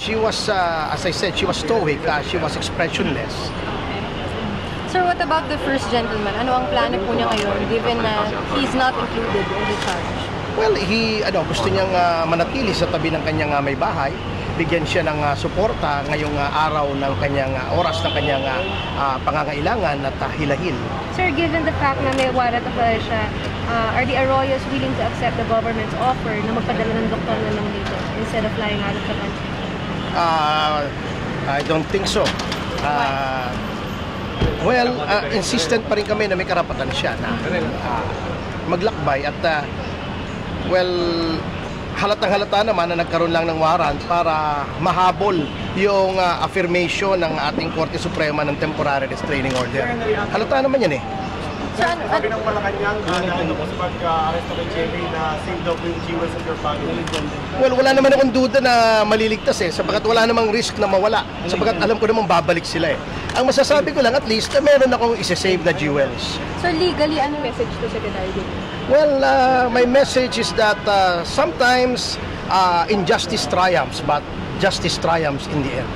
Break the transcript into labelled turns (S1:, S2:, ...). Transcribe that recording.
S1: she was, as I said, she was stoic, she was expressionless.
S2: Sir, what about the first gentleman? Ano ang plano po niya ngayon given na he's not included in the charge?
S1: Well, gusto niyang manatili sa tabi ng kanyang may bahay. Bigyan siya ng suporta ngayong araw ng kanyang oras ng kanyang pangangailangan at hilahil.
S2: Sir, given the fact na may warrant of arrest siya, are the Arroyos willing to accept the government's offer na magpadala ng doktor na lang dito instead of flying out of the country?
S1: I don't think so. Well, insistent pa rin kami na may karapatan siya na maglakbay at halatang-halata naman na nagkaroon lang ng warrant para mahabol yung affirmation ng ating Korte Suprema ng Temporary Restraining Order. Halata naman yan eh.
S3: Sabi ng Malacanang sa pag-aresto kay Jerry na save daw po yung jewels of your family.
S1: Well, wala naman akong duda na maliligtas eh, sapagkat wala namang risk na mawala, sapagkat alam ko namang babalik sila eh. Ang masasabi ko lang at least na meron akong isa-save na jewels.
S2: So legally, ano message to Secretary?
S1: Well, my message is that sometimes injustice triumphs, but justice triumphs in the end.